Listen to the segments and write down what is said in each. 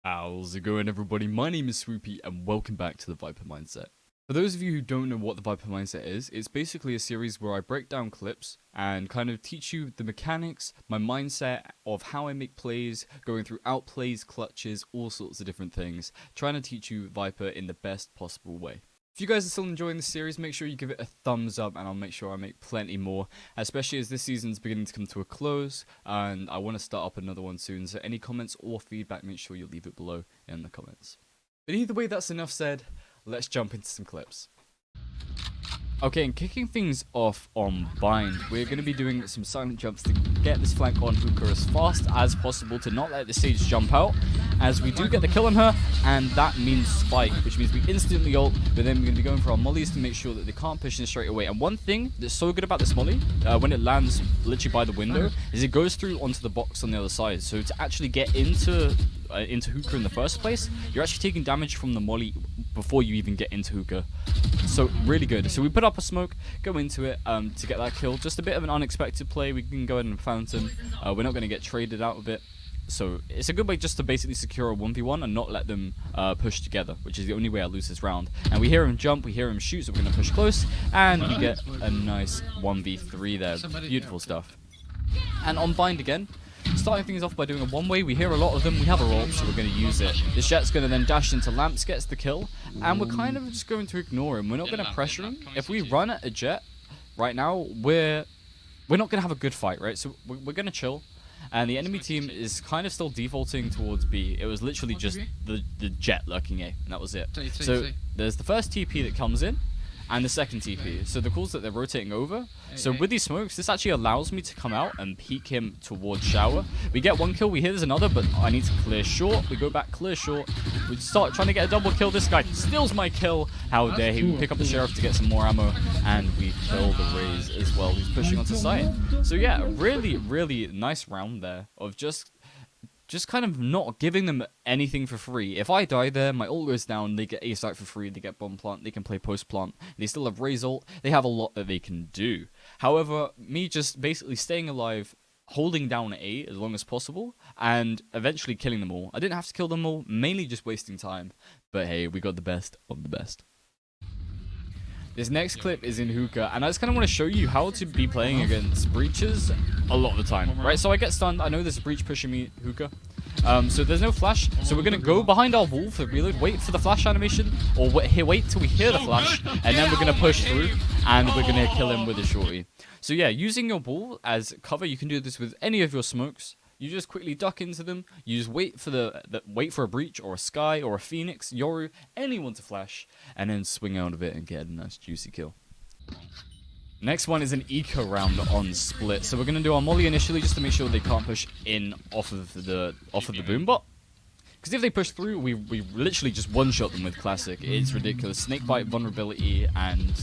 How's it going, everybody? My name is Swoopy and welcome back to the Viper Mindset. For those of you who don't know what the Viper Mindset is, it's basically a series where I break down clips and kind of teach you the mechanics, my mindset of how I make plays, going through outplays, clutches, all sorts of different things, trying to teach you Viper in the best possible way. If you guys are still enjoying this series, make sure you give it a thumbs up and I'll make sure I make plenty more, especially as this season's beginning to come to a close and I want to start up another one soon, so any comments or feedback, make sure you leave it below in the comments. But either way, that's enough said, let's jump into some clips. Okay, and kicking things off on Bind, we're going to be doing some silent jumps to get this flank on Hookah as fast as possible to not let the Sage jump out, as we do get the kill on her, and that means spike, which means we instantly ult, but then we're going to be going for our mollies to make sure that they can't push in straight away. And one thing that's so good about this molly, when it lands literally by the window, is it goes through onto the box on the other side, so to actually get into Hookah in the first place, you're actually taking damage from the molly before you even get into Hookah. So really good. So we put up a smoke, go into it to get that kill. Just a bit of an unexpected play. We can go ahead and Phantom. We're not going to get traded out of it. So it's a good way just to basically secure a 1v1 and not let them push together, which is the only way I lose this round. And we hear him jump, we hear him shoot, so we're going to push close, and we get a nice 1v3 there. Beautiful stuff. And on Bind again, starting things off by doing a one-way. We hear a lot of them, we have a ult, so we're going to use it. This Jet's going to then dash into Lamps, gets the kill, and we're kind of just going to ignore him. We're not going to pressure him. If we run at a Jet right now, we're not going to have a good fight, right? So we're going to chill. And the enemy team is kind of still defaulting towards B. It was literally just the Jet lurking A, and that was it. So there's the first TP that comes in, and the second TP. So the calls that they're rotating over. So with these smokes, this actually allows me to come out and peek him towards shower. We get one kill, we hear there's another, but I need to clear short. We go back, clear short. We start trying to get a double kill. This guy steals my kill. How dare he? We pick up the Sheriff to get some more ammo, and we kill the Raze as well. He's pushing onto site. So yeah, really, really nice round there of just kind of not giving them anything for free. If I die there, my ult goes down, they get A site for free, they get bomb plant, they can play post plant, they still have Raze ult, they have a lot that they can do. However, me just basically staying alive, holding down A as long as possible, and eventually killing them all. I didn't have to kill them all, mainly just wasting time, but hey, we got the best of the best. This next clip is in Hookah, and I just kind of want to show you how to be playing against breaches a lot of the time, right? So I get stunned, I know there's a breach pushing me, Hookah. So there's no flash, so we're going to go behind our wall for the reload, wait for the flash animation, or wait till we hear the flash, and then we're going to push through, and we're going to kill him with a shorty. So yeah, using your ball as cover, you can do this with any of your smokes. You just quickly duck into them, you just wait for a breach or a Sky or a Phoenix, Yoru, anyone to flash, and then swing out of it and get a nice juicy kill. Next one is an eco round on split. So we're going to do our molly initially just to make sure they can't push in off of the boombot. Because if they push through, we literally just one-shot them with Classic. It's ridiculous. Snakebite, vulnerability, and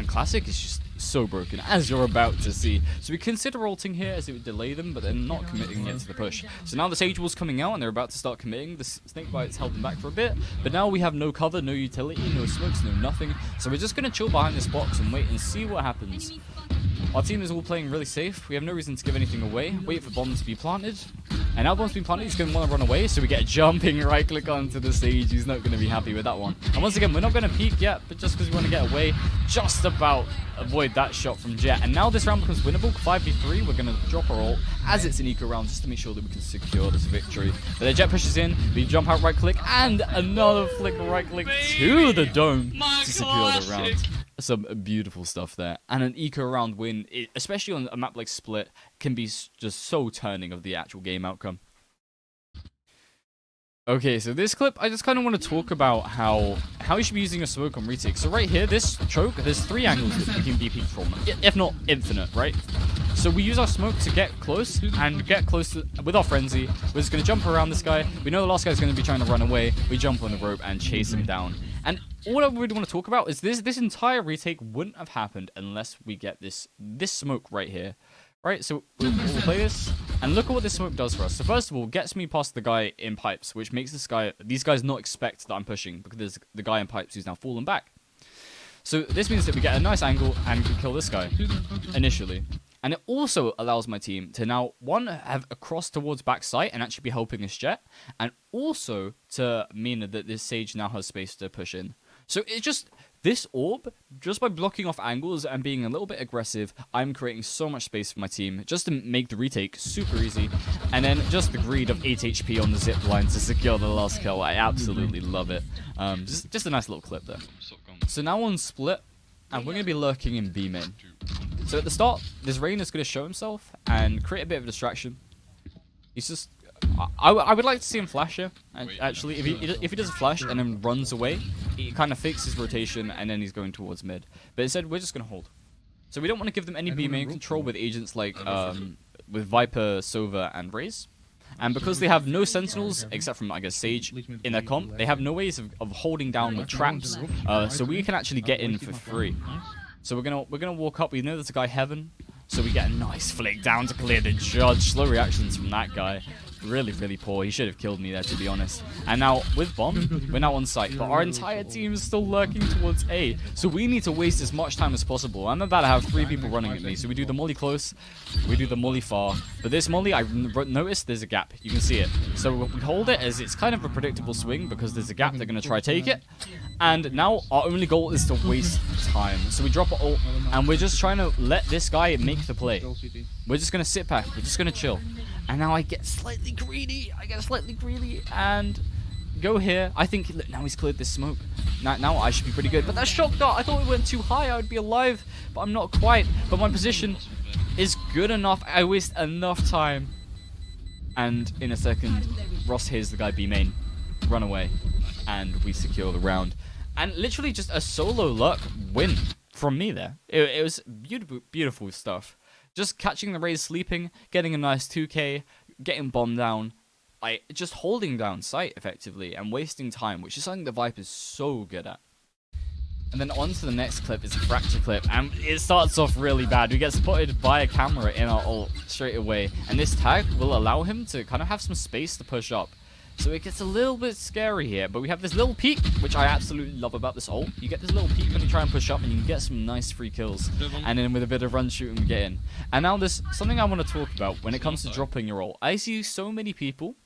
Classic is just so broken, as you're about to see. So we consider ulting here as it would delay them, but they're not committing yet to the push. So now the Sage Wall's coming out, and they're about to start committing. The Snakebite's held them back for a bit, but now we have no cover, no utility, no smokes, no nothing. So we're just going to chill behind this box and wait and see what happens. Our team is all playing really safe. We have no reason to give anything away. Wait for bombs to be planted. And now bombs being planted, he's going to want to run away. So we get a jumping right click onto the Sage. He's not going to be happy with that one. And once again, we're not going to peek yet, but just because we want to get away, just about avoid that shot from Jet. And now this round becomes winnable. 5v3, we're going to drop our ult as it's an eco round just to make sure that we can secure this victory. But the Jet pushes in, we jump out right click, and another flick right click to the dome to secure the round. Some beautiful stuff there, and an eco round win, especially on a map like Split, can be just so turning of the actual game outcome. Okay, so this clip, I just kind of want to talk about how you should be using a smoke on retake. So right here, this choke, there's 3 angles that we can be peeked from, if not infinite, right? So we use our smoke to get close, and get close with our frenzy. We're just going to jump around this guy. We know the last guy's going to be trying to run away. We jump on the rope and chase him down. And all I really want to talk about is this entire retake wouldn't have happened unless we get this smoke right here. Right, so we'll play this, and look at what this smoke does for us. So first of all, gets me past the guy in pipes, which makes these guys not expect that I'm pushing, because there's the guy in pipes who's now fallen back. So this means that we get a nice angle and can kill this guy initially. And it also allows my team to now, one, have a cross towards backside and actually be helping this jet, and also to mean that this Sage now has space to push in. So it's just, this orb, just by blocking off angles and being a little bit aggressive, I'm creating so much space for my team, just to make the retake super easy. And then just the greed of 8 HP on the zip line to secure the last kill. I absolutely love it. Just a nice little clip there. So now on split, and we're going to be lurking in B main. So at the start, this Rain is going to show himself and create a bit of a distraction. He's just... I would like to see him flash here, actually. If he does a flash and then runs away, he kind of fakes his rotation and then he's going towards mid. But instead, we're just going to hold. So we don't want to give them any B main control with agents like with Viper, Sova, and Raze. And because they have no sentinels, except from, I guess, Sage, in their comp, they have no ways of holding down the traps. So we can actually get in for free. So we're gonna walk up. We know there's a guy Heaven, so we get a nice flick down to clear the judge. Slow reactions from that guy. Really, really poor. He should have killed me there, to be honest. And now, with Bomb, we're now on site. But our entire team is still lurking towards A. So we need to waste as much time as possible. I'm about to have 3 people running at me. So we do the molly close, we do the molly far. But this molly, I noticed there's a gap. You can see it. So we hold it as it's kind of a predictable swing because there's a gap. They're going to try take it. And now our only goal is to waste time. So we drop our ult, and we're just trying to let this guy make the play. We're just going to sit back. We're just going to chill. And now I get slightly greedy. And go here. I think, look, now he's cleared this smoke. Now I should be pretty good. But that shock dart, I thought it went too high. I would be alive, but I'm not quite. But my position is good enough. I waste enough time. And in a second, Ross hears the guy B main. Run away. And we secure the round. And literally just a solo lurk win from me there. It was beautiful, beautiful stuff. Just catching the Raze sleeping, getting a nice 2k, getting bombed down, just holding down sight effectively and wasting time, which is something the Viper's so good at. And then on to the next clip is a fracture clip, and it starts off really bad. We get spotted by a camera in our ult straight away, and this tag will allow him to kind of have some space to push up. So it gets a little bit scary here, but we have this little peek, which I absolutely love about this ult. You get this little peek when you try and push up, and you can get some nice free kills. And then with a bit of run shooting, we get in. And now there's something I want to talk about when it comes to dropping your ult. I see so many people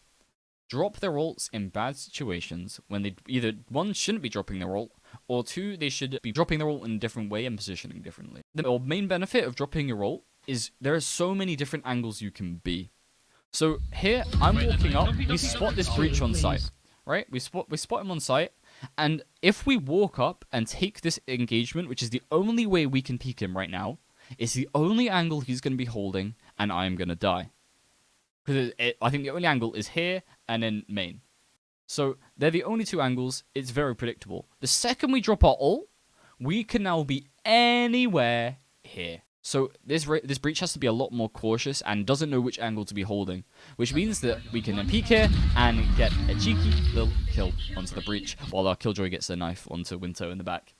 drop their ults in bad situations when they either, 1, shouldn't be dropping their ult, or 2, they should be dropping their ult in a different way and positioning differently. The main benefit of dropping your ult is there are so many different angles you can be. So here, I'm walking up, we spot this breach on site, right? We spot him on site, and if we walk up and take this engagement, which is the only way we can peek him right now, it's the only angle he's going to be holding, and I'm going to die. Because I think the only angle is here, and then main. So they're the only 2 angles, it's very predictable. The second we drop our ult, we can now be anywhere here. So this breach has to be a lot more cautious and doesn't know which angle to be holding, which means that we can then peek here and get a cheeky little kill onto the breach, while our Killjoy gets a knife onto Winter in the back.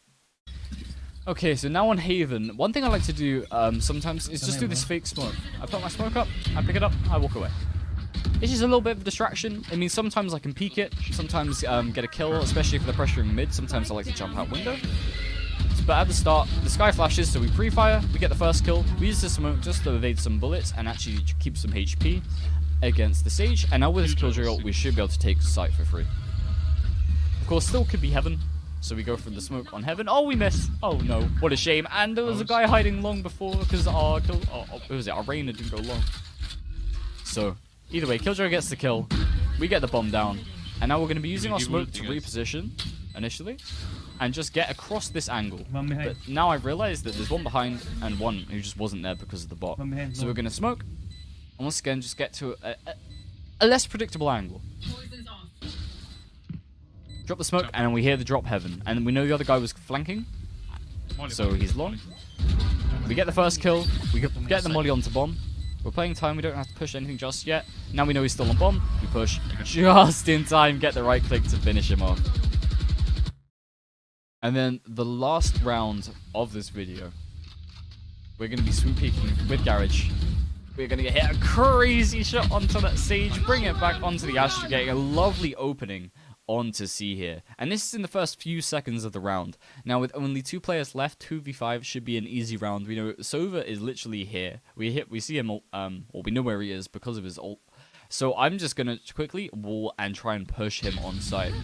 Okay, so now on Haven, one thing I like to do sometimes is just do this fake smoke. I put my smoke up, I pick it up, I walk away. It's just a little bit of a distraction. I mean, sometimes I can peek it, sometimes get a kill, especially if they're pressuring mid. Sometimes I like to jump out window. But at the start, the sky flashes, so we pre-fire, we get the first kill, we use the smoke just to evade some bullets and actually keep some HP against the Sage, and now with this Killjoy ult, we should be able to take site for free. Of course, still could be Heaven, so we go for the smoke on Heaven. Oh, we miss! Oh no, what a shame, and there was a guy hiding long before, because our Reyna didn't go long. So, either way, Killjoy gets the kill, we get the bomb down, and now we're going to be using our smoke to reposition, initially, and just get across this angle. But now I've realized that there's one behind and one who just wasn't there because of the bot. So we're going to smoke, and once again just get to a less predictable angle. Drop the smoke, and then we hear the drop Heaven. And we know the other guy was flanking, so he's long. We get the first kill, we get the molly onto bomb. We're playing time, we don't have to push anything just yet. Now we know he's still on bomb, we push just in time, get the right click to finish him off. And then the last round of this video, we're going to be swoop peeking with Garage. We're going to hit a crazy shot onto that Sage, bring it back onto the Astra, getting a lovely opening onto C here. And this is in the first few seconds of the round. Now, with only 2 players left, 2v5 should be an easy round. We know Sova is literally here. We see him, or we know where he is because of his ult. So I'm just going to quickly wall and try and push him on site.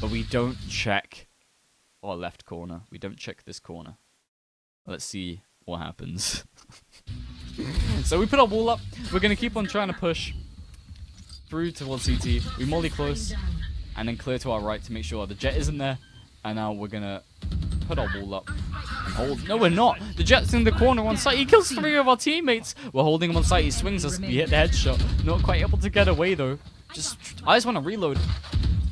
But we don't check our left corner. We don't check this corner. Let's see what happens. So we put our wall up. We're going to keep on trying to push through towards CT. We molly close and then clear to our right to make sure the Jet isn't there. And now we're going to put our wall up and hold. No, we're not. The Jet's in the corner on site. He kills 3 of our teammates. We're holding him on site. He swings us. We hit the headshot. Not quite able to get away though. I just want to reload.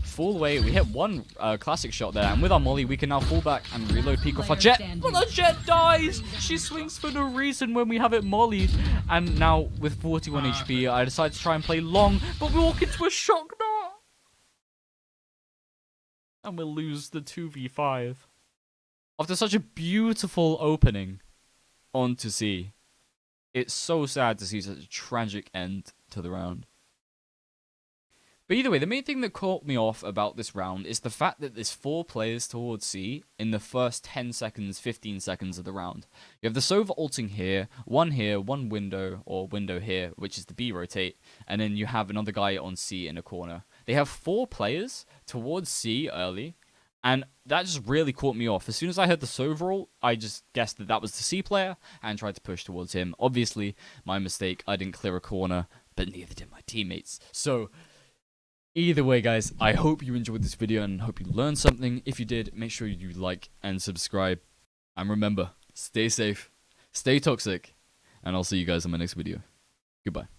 Full away. We hit 1 classic shot there, and with our molly we can now fall back and reload, peek off our Jet. But the Jet dies! She swings for no reason when we have it mollied. And now with 41 HP I decide to try and play long, but we walk into a shock dart and we'll lose the 2v5 after such a beautiful opening onto C. It's so sad to see such a tragic end to the round. But either way, the main thing that caught me off about this round is the fact that there's 4 players towards C in the first 10 seconds, 15 seconds of the round. You have the Sova ulting here, 1 window, or window here, which is the B rotate, and then you have another guy on C in a corner. They have 4 players towards C early, and that just really caught me off. As soon as I heard the Sova ult, I just guessed that that was the C player, and tried to push towards him. Obviously, my mistake, I didn't clear a corner, but neither did my teammates. So either way, guys, I hope you enjoyed this video and hope you learned something. If you did, make sure you like and subscribe. And remember, stay safe, stay toxic, and I'll see you guys in my next video. Goodbye.